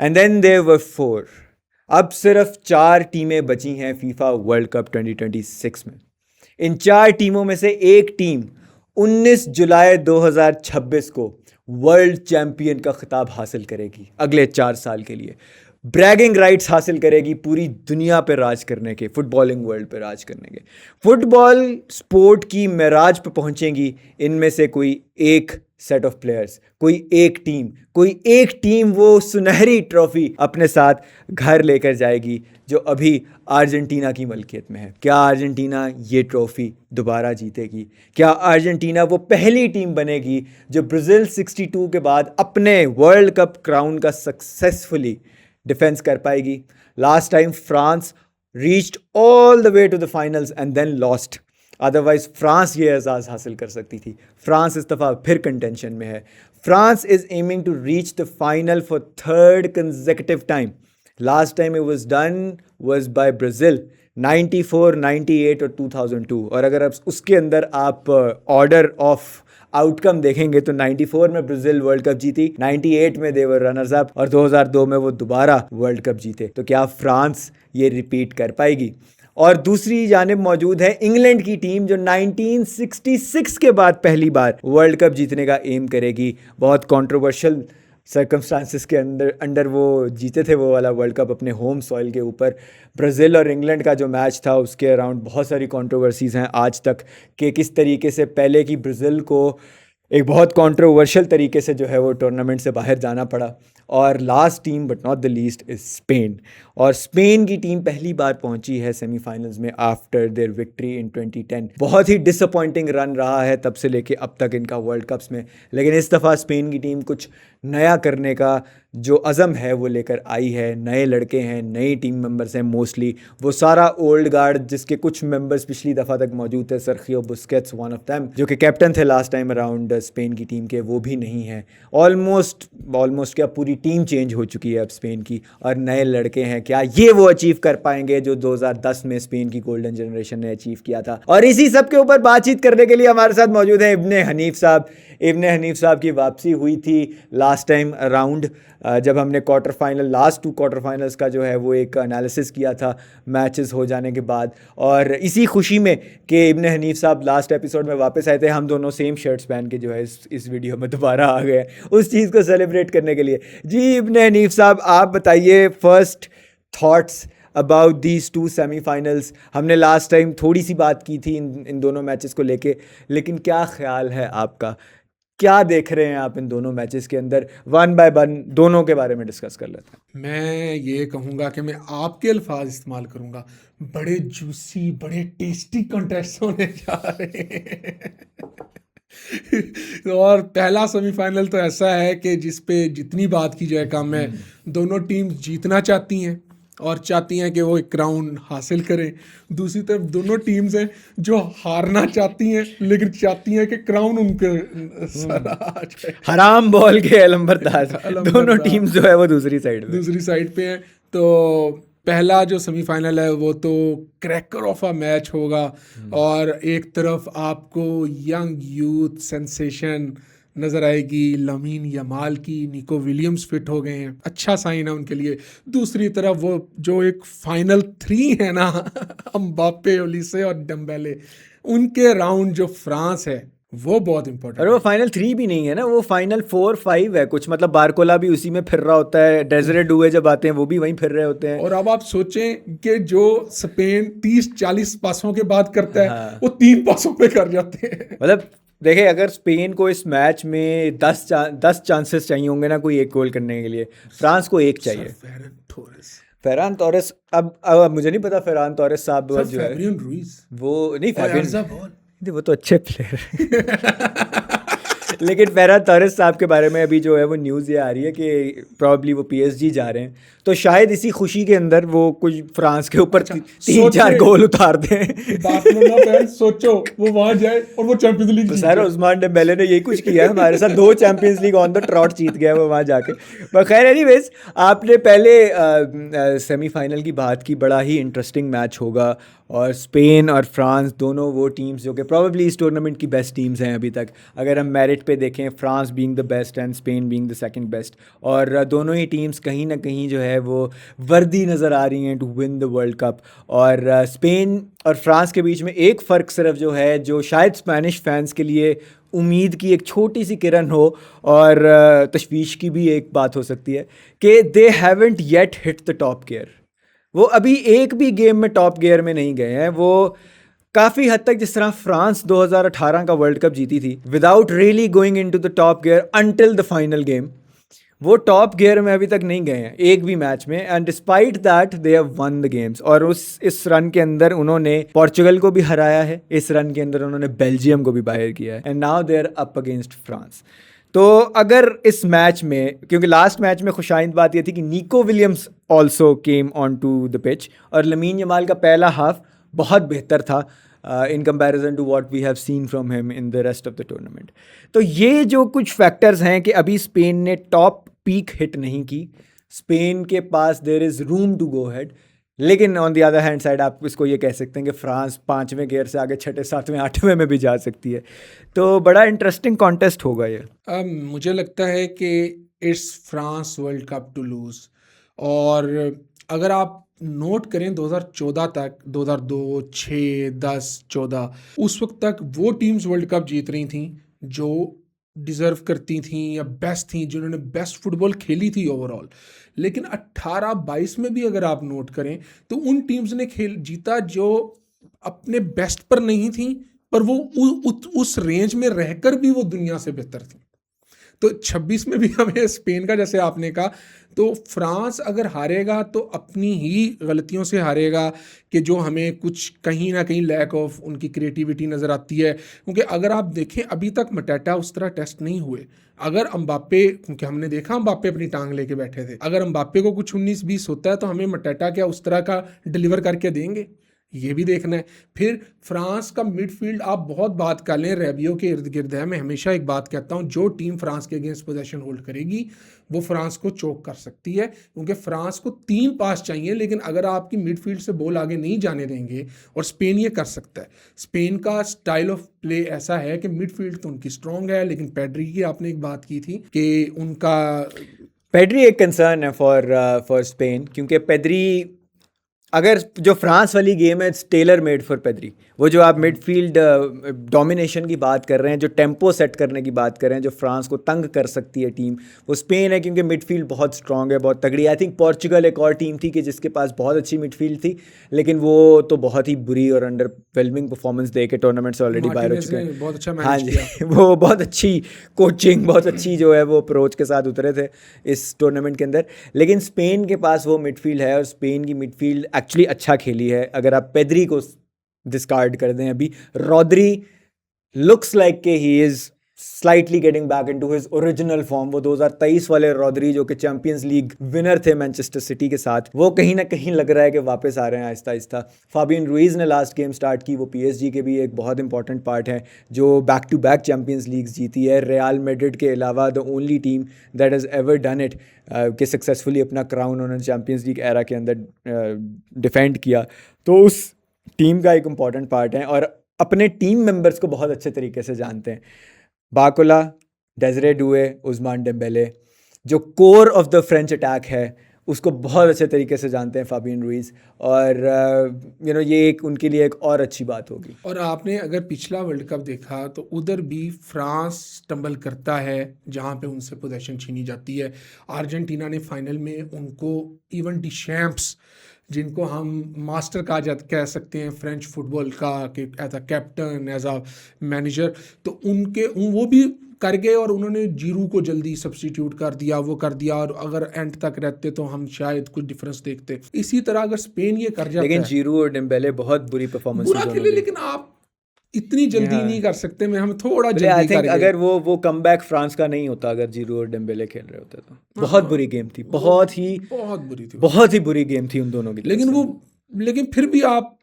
And then there were 4। अब सिर्फ 4 टीमें बची हैं फीफा वर्ल्ड कप 2026 में। इन 4 टीमों में से एक टीम 19 जुलाई 2026 को वर्ल्ड चैंपियन का खिताब हासिल करेगी अगले 4 साल के लिए। ब्रैगिंग राइट्स हासिल करेगी पूरी दुनिया पे राज करने के, फुटबॉलिंग वर्ल्ड पे राज करने के। फुटबॉल स्पोर्ट की मेराज पे पहुंचेंगी इनमें से कोई एक सेट ऑफ प्लेयर्स, कोई एक टीम वो सुनहरी ट्रॉफी अपने साथ घर लेकर जाएगी जो अभी अर्जेंटीना की मलकियत में है। क्या अर्जेंटीना ये ट्रॉफी दोबारा जीतेगी? क्या अर्जेंटीना वो पहली टीम बनेगी जो ब्राज़ील 62 के बाद अपने वर्ल्ड कप क्राउन का सक्सेसफुली डिफेंस कर पाएगी? Last time France reached all the way to the finals and then lost. Otherwise France ये एजाज़ हासिल कर सकती थी। फ्रांस इस दफ़ा फिर कंटेंशन में है। France is aiming to reach the final for 3rd consecutive time. Last time it was done was by Brazil 94, 98 और 2002। और अगर आप उसके अंदर आप ऑर्डर ऑफ आउटकम देखेंगे तो 94 में ब्राज़ील वर्ल्ड कप जीती, 98 में दे वर रनर्स अप और 2002 में वो दोबारा वर्ल्ड कप जीते। तो क्या फ्रांस ये रिपीट कर पाएगी? और दूसरी जानिब मौजूद है इंग्लैंड की टीम जो 1966 के बाद पहली बार वर्ल्ड कप जीतने का एम करेगी। बहुत कंट्रोवर्शियल सर्कमस्टांसिस के अंडर वो जीते थे वो वाला वर्ल्ड कप अपने होम सॉइल के ऊपर। ब्राज़ील और इंग्लैंड का जो मैच था उसके अराउंड बहुत सारी कंट्रोवर्सीज़ हैं आज तक कि किस तरीके से पहले की ब्राज़ील को एक बहुत कंट्रोवर्शियल तरीके से जो है वो टूर्नामेंट से बाहर जाना पड़ा। और last team but not the least is Spain. और स्पेन की टीम पहली बार पहुंची है सेमीफाइनल्स में आफ्टर देयर विक्ट्री इन 2010। बहुत ही डिसअपॉइंटिंग रन रहा है तब से लेके अब तक इनका वर्ल्ड कप्स में, लेकिन इस दफ़ा स्पेन की टीम कुछ नया करने का जो अज़म है वो लेकर आई है। नए लड़के हैं, नई टीम मेंबर्स हैं मोस्टली। वो सारा ओल्ड गार्ड जिसके कुछ मेंबर्स पिछली दफ़ा तक मौजूद थे, सर्खियो बुस्केट्स वन ऑफ देम जो कि कैप्टन थे लास्ट टाइम अराउंड स्पेन की टीम के, वो भी नहीं है। ऑलमोस्ट क्या पूरी टीम चेंज हो चुकी है अब स्पेन की और नए लड़के हैं। क्या ये वो अचीव कर पाएंगे जो 2010 में स्पेन की गोल्डन जनरेशन ने अचीव किया था? और इसी सब के ऊपर बातचीत करने के लिए हमारे साथ मौजूद हैं इब्ने हनीफ साहब। इब्ने हनीफ साहब की वापसी हुई थी लास्ट टाइम अराउंड जब हमने quarter final, last 2 quarter finals का जो है वो एक एनालिसिस किया था मैचेस हो जाने के बाद। और इसी खुशी में कि इब्ने हनीफ साहब लास्ट एपिसोड में वापस आए थे, हम दोनों सेम शर्ट्स पहन के जो है इस वीडियो में दोबारा आ गए उस चीज़ को सेलिब्रेट करने के लिए। जी इब्ने हनीफ साहब, आप बताइए first thoughts about these 2 semifinals. हमने लास्ट टाइम थोड़ी सी बात की थी इन दोनों मैचेस को लेके, लेकिन क्या ख्याल है आपका? क्या देख रहे हैं आप इन दोनों मैचेस के अंदर? 1 बाय 1 दोनों के बारे में डिस्कस कर लेते हैं। मैं ये कहूँगा कि मैं आपके अल्फाज इस्तेमाल करूँगा, बड़े जूसी, बड़े टेस्टी कंटेस्ट होने जा रहे हैं। और पहला सेमीफाइनल तो ऐसा है कि जिस पे जितनी बात की जाए कम है। दोनों टीम्स जीतना चाहती हैं और चाहती हैं कि वो एक क्राउन हासिल करें। दूसरी तरफ दोनों टीम्स हैं जो हारना चाहती हैं लेकिन चाहती हैं कि क्राउन उनके सर आ जाए। हराम बॉल के अलंबरदार दोनों टीम्स जो है वो दूसरी साइड पे हैं। तो पहला जो सेमीफाइनल है वो तो क्रैकर ऑफ अ मैच होगा। और एक तरफ आपको यंग यूथ सेंसेशन नज़र आएगी, लमीन यमाल की, निको विलियम्स फिट हो गए हैं, अच्छा साइन है उनके लिए। दूसरी तरफ वो जो एक फाइनल 3 है ना एम्बाप्पे, ओलिसे और डेम्बेले, उनके राउंड जो फ्रांस है वो बहुत इंपॉर्टेंट है। और वो फाइनल 3 भी नहीं है ना, वो फाइनल 4-5 है कुछ, मतलब बारकोला भी उसी में फिर रहा होता है, डेजरे डुए जब आते हैं वो भी वहीं फिर रहे होते हैं। और अब आप सोचें कि जो स्पेन 30-40 पासों के बाद करता है वो 3 पासों पे कर जाते हैं। मतलब देखिए, अगर स्पेन को इस मैच में 10 चांसेस चाहिए होंगे ना कोई एक गोल करने के लिए, फ्रांस को 1 चाहिए। फेरान टोरेस, अब मुझे नहीं पता फेरान टोरेस साहब जो है वो नहीं, फैबियन वो तो अच्छे प्लेयर लेकिन फेरान टोरेस साहब के बारे में अभी जो है वो न्यूज़ ये आ रही है कि प्रॉब्ली वो PSG जा रहे हैं, तो शायद इसी खुशी के अंदर वो कुछ फ्रांस के ऊपर 3-4 गोल उतार दें। सोचो वो वहां जाए और वो चैंपियंस लीग तो सर उस्मान डेम्बेले ने यही कुछ किया है हमारे साथ, 2 champions league on the trot जीत गया वो वहाँ जाके। पर खैर एनीवेज, आपने पहले सेमीफाइनल की बात की, बड़ा ही इंटरेस्टिंग मैच होगा और स्पेन और फ्रांस दोनों वो टीम्स जो कि प्रॉब्ली इस टूर्नामेंट की बेस्ट टीम्स हैं अभी तक, अगर हम मेरिट पे देखें, France being the best and Spain being the second best. और दोनों ही टीम्स कहीं ना कहीं जो है वो वर्दी नज़र आ रही हैं to win the world cup. और स्पेन और फ्रांस के बीच में एक फ़र्क सिर्फ जो है, जो शायद स्पेनिश फैंस के लिए उम्मीद की एक छोटी सी किरण हो और तशवीश की भी एक बात हो सकती है, कि they haven't yet hit the top gear. वो अभी एक भी गेम में टॉप गियर में नहीं गए हैं। वो काफ़ी हद तक जिस तरह फ्रांस 2018 का वर्ल्ड कप जीती थी without really going into the top gear until the final game, वो टॉप गियर में अभी तक नहीं गए हैं एक भी मैच में। And despite that they have one the games. और इस रन के अंदर उन्होंने पोर्चुगल को भी हराया है, इस रन के अंदर उन्होंने बेल्जियम को भी बाहर किया है, and now they are up against France. तो अगर इस मैच में, क्योंकि लास्ट मैच में खुशाइंद बात यह थी कि Nico Williams also came on to the pitch, और लमीन यमाल का पहला हाफ बहुत बेहतर था in comparison to what we have seen from him in the rest of the tournament. तो ये जो कुछ फैक्टर्स हैं कि अभी स्पेन ने टॉप पीक हिट नहीं की, स्पेन के पास there is room to go head. लेकिन on the other hand side आप इसको ये कह सकते हैं कि फ्रांस 5वें गियर से आगे 6, 7वें, 8वें में भी जा सकती है। तो बड़ा इंटरेस्टिंग कॉन्टेस्ट होगा ये। मुझे लगता है कि it's France world cup to lose. और अगर आप नोट करें 2014 तक, 2002, 6, 10, 14, उस वक्त तक वो टीम्स वर्ल्ड कप जीत रही थी जो डिज़र्व करती थी या बेस्ट थी, जिन्होंने बेस्ट फुटबॉल खेली थी ओवरऑल। लेकिन 18-22 में भी अगर आप नोट करें तो उन टीम्स ने खेल जीता जो अपने बेस्ट पर नहीं थी, पर वो उस रेंज में रहकर भी वो दुनिया से बेहतर थी। तो 26 में भी हमें स्पेन का, जैसे आपने कहा, तो फ्रांस अगर हारेगा तो अपनी ही गलतियों से हारेगा कि जो हमें कुछ कहीं ना कहीं लैक ऑफ उनकी क्रिएटिविटी नज़र आती है। क्योंकि अगर आप देखें अभी तक मटेटा उस तरह टेस्ट नहीं हुए। अगर अम्बापे, क्योंकि हमने देखा अम्बापे अपनी टांग लेके बैठे थे, अगर अम्बापे को कुछ 19-20 होता है तो हमें मटेटा क्या उस तरह का डिलीवर करके देंगे, ये भी देखना है। फिर फ्रांस का मिडफील्ड आप बहुत बात कर लें, रेबियो के इर्द गिर्द है। मैं हमेशा एक बात कहता हूं, जो टीम फ्रांस के अगेंस्ट पोजीशन होल्ड करेगी वो फ्रांस को चोक कर सकती है, क्योंकि फ्रांस को 3 पास चाहिए। लेकिन अगर आपकी मिडफील्ड से बॉल आगे नहीं जाने देंगे, और स्पेन ये कर सकता है। स्पेन का स्टाइल ऑफ प्ले ऐसा है कि मिडफील्ड तो उनकी स्ट्रॉन्ग है, लेकिन पेड्री की आपने एक बात की थी कि उनका पेड्री एक कंसर्न है फॉर स्पेन, क्योंकि पेड्री, अगर जो फ्रांस वाली गेम है it's tailor made for Pedri. वो जो आप मिडफील्ड डोमिनेशन की बात कर रहे हैं, जो टेम्पो सेट करने की बात कर रहे हैं, जो फ्रांस को तंग कर सकती है टीम, वो स्पेन है, क्योंकि मिडफील्ड बहुत स्ट्रांग है, बहुत तगड़ी। आई थिंक पोर्चुगल एक और टीम थी कि जिसके पास बहुत अच्छी मिडफील्ड थी, लेकिन वो तो बहुत ही बुरी और अंडरवेलमिंग परफॉर्मेंस दे के टूर्नामेंट से ऑलरेडी बाहर हो चुके हैं। बहुत अच्छा हाँ मैनेज जी, किया। वो बहुत अच्छी कोचिंग, बहुत अच्छी जो है वो अप्रोच के साथ उतरे थे इस टूर्नामेंट के अंदर। लेकिन स्पेन के पास वो मिडफील्ड है, और स्पेन की मिडफील्ड एक्चुअली अच्छा खेली है। अगर आप पेड्री को डिस्कार्ड कर दें, अभी रॉड्री लुक्स लाइक के he is slightly getting back into his original form. वो 2023 वाले रॉड्री जो कि चैंपियंस लीग विनर थे मैनचेस्टर सिटी के साथ, वो कहीं ना कहीं लग रहा है कि वापस आ रहे हैं आहिस्ता आहिस्ता। फाबियन रुइज ने लास्ट गेम स्टार्ट की, वो पीएसजी के भी एक बहुत इंपॉर्टेंट पार्ट है, जो back to back champions leagues जीती है। रियल मैड्रिड के अलावा the only team that has ever done it, कि सक्सेसफुली अपना क्राउन उन्होंने चैंपियंस लीग एरा के अंदर डिफेंड किया। तो उस टीम का एक इम्पॉर्टेंट पार्ट है, और अपने टीम मेंबर्स को बहुत अच्छे तरीके से जानते हैं। बाकुला, डेजरे डुए, उस्मान डेम्बेले, जो core of the French attack है, उसको बहुत अच्छे तरीके से जानते हैं फाबियन रुइज। और ये एक उनके लिए एक और अच्छी बात होगी। और आपने अगर पिछला वर्ल्ड कप देखा तो उधर भी फ्रांस स्टम्बल करता है जहाँ पे उनसे पोजीशन छीनी जाती है। अर्जेंटीना ने फाइनल में उनको, इवन डिशैम्प्स जिनको हम मास्टर कह सकते हैं फ्रेंच फुटबॉल का, कि as a captain, as a manager, तो वो भी कर गए, और उन्होंने जीरू को जल्दी सब्स्टिट्यूट कर दिया, वो कर दिया। और अगर एंड तक रहते तो हम शायद कुछ डिफरेंस देखते। इसी तरह अगर स्पेन ये कर जाता लेकिन है, जीरू और डेम्बेले बहुत बुरी परफॉर्मेंस बुरा खेले, लेकिन आप इतनी जल्दी नहीं कर सकते। हम थोड़ा जल्दी आई थिंक कर गए। अगर वो कमबैक फ्रांस का नहीं होता, अगर जीरू और डेम्बेले खेल रहे होते तो बहुत बुरी गेम थी, बहुत बुरी थी, बहुत ही बुरी गेम थी उन दोनों की। लेकिन फिर भी आप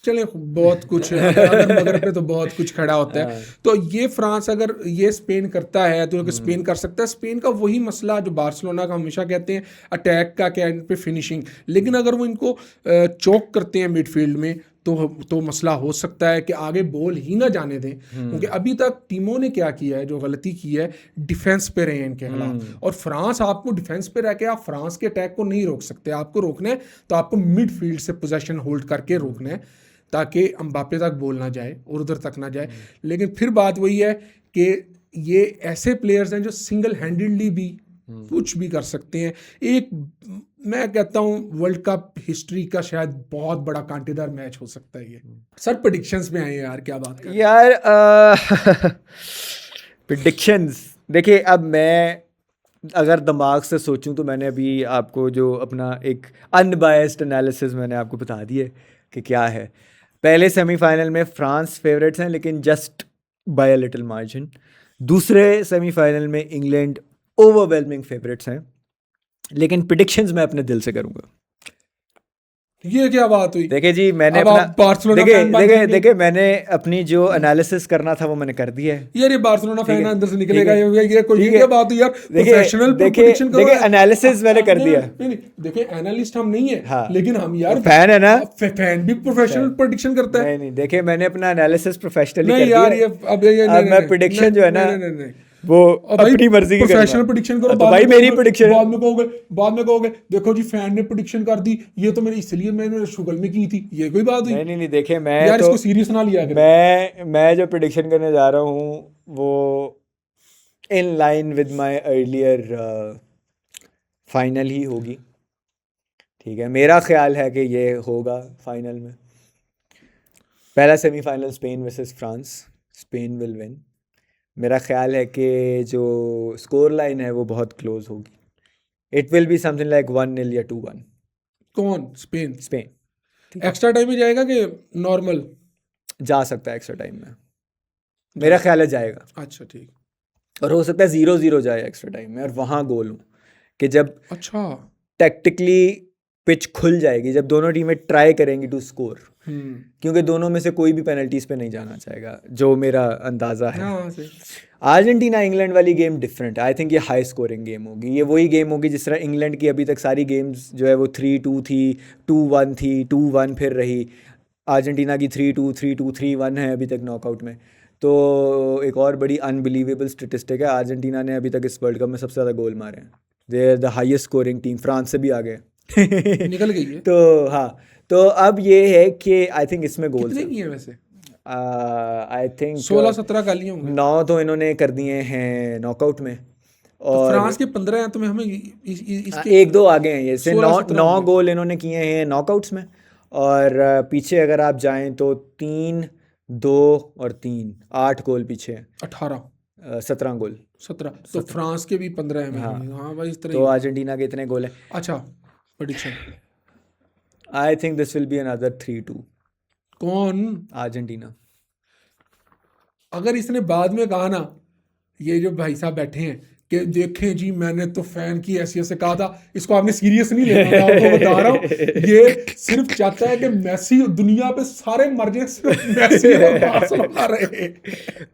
चले, बहुत कुछ अगर मगर पे तो बहुत कुछ खड़ा होता है। तो ये फ्रांस अगर ये स्पेन करता है तो स्पेन कर सकता है। स्पेन का वही मसला जो बार्सिलोना का हमेशा कहते हैं, अटैक का क्या, इन पे फिनिशिंग। लेकिन अगर वो इनको चोक करते हैं मिडफील्ड में, तो मसला हो सकता है कि आगे बॉल ही ना जाने दें, क्योंकि अभी तक टीमों ने क्या किया है, जो गलती की है, डिफेंस पे रहे हैं इनके खिलाफ। और फ्रांस, आपको डिफेंस पे रह के आप फ्रांस के अटैक को नहीं रोक सकते। आपको रोकना है तो आपको मिडफील्ड से पोजीशन होल्ड करके रोकना है, ताकि एम्बापे तक बॉल ना जाए और उधर तक ना जाए। लेकिन फिर बात वही है कि ये ऐसे प्लेयर्स हैं जो सिंगल हैंडेडली भी कुछ भी कर सकते हैं। एक, मैं कहता हूं वर्ल्ड कप हिस्ट्री का शायद बहुत बड़ा कांटेदार मैच हो सकता है ये। सर प्रेडिक्शंस में आए यार, क्या बात कर यार प्रेडिक्शंस देखिए, अब मैं अगर दिमाग से सोचूं तो मैंने अभी आपको जो अपना एक अनबायस्ड एनालिसिस मैंने आपको बता दिया कि क्या है। पहले सेमीफाइनल में फ्रांस फेवरेट्स हैं, लेकिन just by a little margin. दूसरे सेमीफाइनल में इंग्लैंड ओवरवेलमिंग फेवरेट्स हैं, लेकिन प्रेडिक्शंस मैं अपने दिल से करूंगा। ये क्या बात हुई? देखिए जी, मैंने अब अपना आप बार्सिलोना देखिए फैन बन देखिए जाएंगे। देखिए मैंने अपनी जो एनालिसिस करना था वो मैंने कर दिया है। यार ये बार्सिलोना ठीक फैन है, अंदर से ठीक निकलेगा, है, ये कोई ठीक ये क्या है। बात हुई यार? देखिए प्रोफेशनल देखिए प्रेडिक्शन करो। देखिए एनालिसिस मैंने कर दिया। नहीं, देखिए एनालिस्ट हम नहीं है, हाँ, लेकिन हम यार फैन है ना, फैन भी प्रोफेशनल प्रेडिक्शन करता है। नहीं देखिए मैंने अपना एनालिसिस प्रोफेशनली नहीं कर यार, दिया। ये अब ये अब मैं प्रेडिक्शन जो है ना नहीं, वो और भाई अपनी मर्जी की प्रोफेशनल करूंगा। प्रेडिक्शन करो। तो भाई मेरी प्रेडिक्शन बाद में कहोगे देखो जी फैन ने प्रेडिक्शन कर दी, ये तो मैंने इसलिए मैंने शुगल में की थी, ये कोई बात हुई? नहीं देखिए, मैं यार तो इसको सीरियस ना लिया करें। मैं जो प्रेडिक्शन करने जा रहा हूँ वो in line with my earlier final ही होगी। ठीक है, मेरा ख्याल है कि ये होगा फाइनल में। पहला semifinal Spain versus France, Spain will win. मेरा ख्याल है कि जो स्कोर लाइन है वो बहुत क्लोज होगी। It will be something like 1-0 या 2-1 कौन? स्पेन? स्पेन एक्स्ट्रा टाइम में जाएगा कि नॉर्मल? जा सकता है एक्स्ट्रा टाइम में, मेरा ख्याल है जाएगा। अच्छा ठीक। और हो सकता है 0-0 जाए एक्स्ट्रा टाइम में और वहाँ गोल हो, कि जब अच्छा। टैक्टिकली पिच खुल जाएगी, जब दोनों टीमें ट्राई करेंगी टू स्कोर, क्योंकि दोनों में से कोई भी पेनल्टीज पे नहीं जाना चाहेगा, जो मेरा अंदाज़ा है। हाँ, अर्जेंटीना इंग्लैंड वाली गेम डिफरेंट है। आई थिंक ये हाई स्कोरिंग गेम होगी। ये वही गेम होगी जिस तरह इंग्लैंड की अभी तक सारी गेम्स जो है वो 3-2 थी, 2-1 थी, 2-1 फिर रही। अर्जेंटीना की 3-2, 3-2, 3-1 है अभी तक नॉकआउट में। तो एक और बड़ी अनबिलीवेबल स्टेटिस्टिक है, अर्जेंटीना ने अभी तक इस वर्ल्ड कप में सबसे ज़्यादा गोल मारे हैं। They are the highest scoring team, France से भी आगे निकल गई है। तो हाँ, तो अब ये है कि आई थिंक इसमें गोल कितने किए वैसे? आई थिंक 16-17 कर लिए होंगे। 9 तो इन्होंने कर दिए हैं नॉकआउट में, तो और फ्रांस के 15 हैं, तो हमें इसके 1-2 आगे हैं। ये से 16-17 9 होंगे। गोल इन्होंने किए हैं नॉकआउट्स में। और पीछे अगर आप जाएं तो 3, 2 और 3, 8 गोल पीछे हैं। 18, 17 गोल। 17, तो फ्रांस के भी 15 हैं। हाँ। हाँ भाई, इस तरह तो ही। अर्जेंटीना के इतने गोल हैं। अच्छा, prediction I think this will be another 3-2 कौन? अर्जेंटीना। अगर इसने बाद में कहा ना, ये जो भाई साहब बैठे हैं, कि देखें जी मैंने तो फैन की हैसियत से कहा था, इसको आपने सीरियस नहीं लेना। मैं आपको बता रहा हूँ, ये सिर्फ चाहता है कि मेसी दुनिया पे सारे मर जाए, सिर्फ मेसी और बार्सिलोना रहे।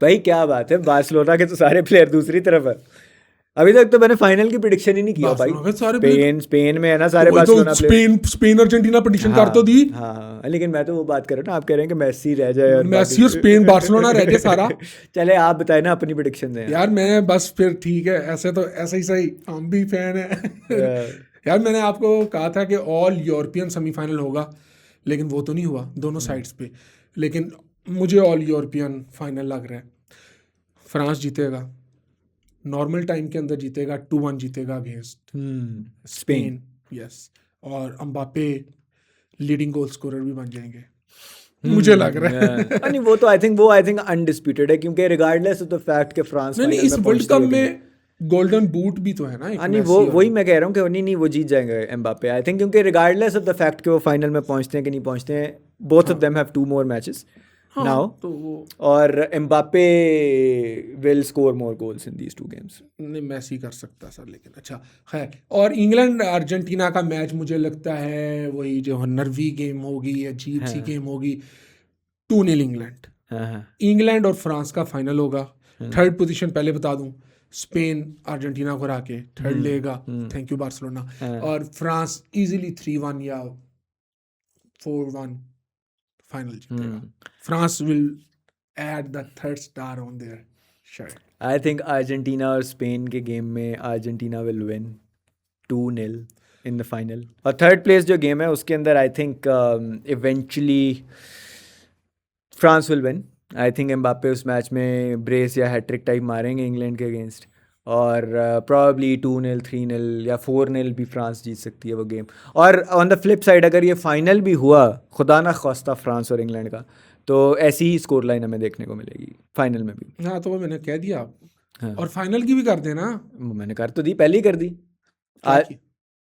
भाई क्या बात है, बार्सिलोना के तो सारे प्लेयर दूसरी तरफ है। अभी तक तो मैंने फाइनल की प्रेडिक्शन ही नहीं किया भाई। बार्सिलोना के सारे स्पेन में है ना सारे तो Barcelona player. Spain Argentina prediction कर तो दी। हाँ, लेकिन मैं तो वो बात कर रहा हूँ ना, आप कह रहे हैं कि मेसी रह जाए और मेसी और स्पेन बार्सिलोना रह जाए सारा। चले आप बताए ना अपनी प्रेडिक्शन दें यार मैं बस फिर ठीक है, ऐसे तो ऐसे ही सही, हम भी फैन है। यार मैंने आपको कहा था कि ऑल यूरोपियन सेमीफाइनल होगा, लेकिन वो तो नहीं हुआ दोनों साइड्स पे। लेकिन मुझे ऑल यूरोपियन फाइनल लग रहा है। फ्रांस जीतेगा, नॉर्मल टाइम के अंदर जीतेगा, 2-1 जीतेगा अगेंस्ट स्पेन। यस, और एम्बापे लीडिंग गोल स्कोरर भी बन जाएंगे, मुझे लग रहा है। नहीं, वो तो आई थिंक अनडिस्प्यूटेड है, क्योंकि रिगार्डलेस ऑफ द फैक्ट कि फ्रांस नहीं, इस वर्ल्ड कप में गोल्डन बूट भी तो है ना एक। नहीं, वो वही मैं कह रहा हूँ कि नहीं वो जीत जाएंगे एम्बापे, आई थिंक, क्योंकि रिगार्डलेस ऑफ द फैक्ट कि वो फाइनल में पहुंचते हैं कि नहीं पहुंचते हैं, both of them have 2 more matches now, तो वो और Mbappe will score more goals in these 2 games. नहीं, मैसी कर सकता सर, लेकिन अच्छा खैर। और इंग्लैंड अर्जेंटीना का मैच मुझे लगता है वही जो नर्वी गेम होगी, अजीब सी गेम होगी। 2-0 इंग्लैंड। इंग्लैंड और फ्रांस का फाइनल होगा। थर्ड पोजीशन पहले बता दूं, स्पेन अर्जेंटीना को हरा के थर्ड लेगा, थैंक यू बार्सिलोना। और फ्रांस इजीली 3-1 या 4-1 फाइनल जीतेगा। France will add the third star on their shirt. I think Argentina और स्पेन के गेम में Argentina will win 2-0 in the final. और थर्ड प्लेस जो गेम है उसके अंदर I think eventually France will win. I think Mbappe उस match में ब्रेस या हैट्रिक टाइप मारेंगे इंग्लैंड के अगेंस्ट, और प्रॉब्ली 2-0 3-0 या 4-0 भी फ्रांस जीत सकती है वो गेम। और ऑन द फ्लिप साइड अगर ये फाइनल भी हुआ, खुदा ना ख्वास्ता फ्रांस और इंग्लैंड का, तो ऐसी ही स्कोर लाइन हमें देखने को मिलेगी फाइनल में भी। हाँ, तो वो मैंने कह दिया। हाँ। और फाइनल की भी कर देना। वो मैंने कर तो दी, पहले ही कर दी। क्या की?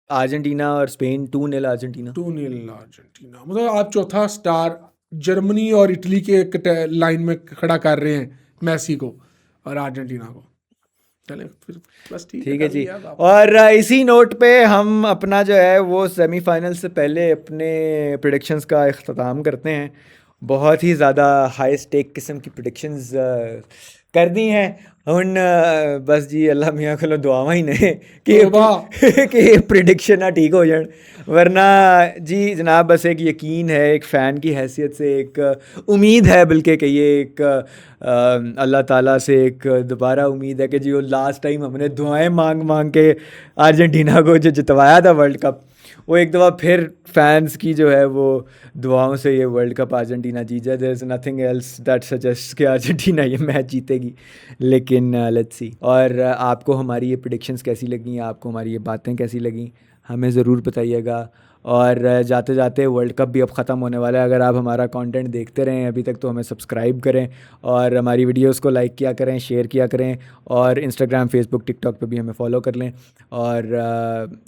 अर्जेंटीना और स्पेन 2-0 अर्जेंटीना। 2-0 अर्जेंटीना। मतलब आप चौथा स्टार जर्मनी और इटली के लाइन में खड़ा कर रहे हैं, मेसी को और अर्जेंटीना को। चले फिर बस ठीक है जी। कर लिया आप। और इसी नोट पे हम अपना जो है वो सेमीफाइनल से पहले अपने प्रेडिक्शंस का इख्तिताम करते हैं। बहुत ही ज़्यादा हाई स्टेक किस्म की प्रेडिक्शंस कर दी हैं। ਹੁਣ बस जी अल्लाह मियाँ को दुआवा ही ने कि प्रिडिक्शन ना ठीक हो जाए, वरना जी जनाब बस एक यकीन है, एक फ़ैन की हैसियत से एक उम्मीद है, बल्कि कहिए एक अल्लाह ताला से एक दोबारा उम्मीद है कि जी वो लास्ट टाइम हमने दुआएं मांग मांग के अर्जेंटीना को जो जितवाया था वर्ल्ड कप, वो एक दफ़ा फिर फैंस की जो है वो दुआओं से ये वर्ल्ड कप अर्जेंटीना जीत जाए। There is nothing else that suggest कि अर्जेंटीना ये मैच जीतेगी, लेकिन लेट्स सी। और आपको हमारी ये प्रेडिक्शंस कैसी लगी, आपको हमारी ये बातें कैसी लगी, हमें ज़रूर बताइएगा। और जाते जाते वर्ल्ड कप भी अब ख़त्म होने वाला है। अगर आप हमारा कंटेंट देखते रहें अभी तक तो हमें सब्सक्राइब करें और हमारी वीडियोस को लाइक किया करें, शेयर किया करें, और इंस्टाग्राम फेसबुक टिकटॉक पे भी हमें फॉलो कर लें। और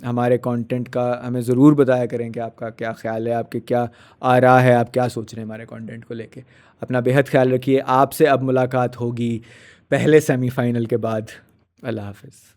हमारे कंटेंट का हमें ज़रूर बताया करें कि आपका क्या ख्याल है, आपके क्या आरा है, आप क्या सोच रहे हैं हमारे कंटेंट को लेके। अपना बेहद ख्याल रखिए। आपसे अब मुलाकात होगी पहले सेमीफाइनल के बाद। अल्लाह हाफ़िज़।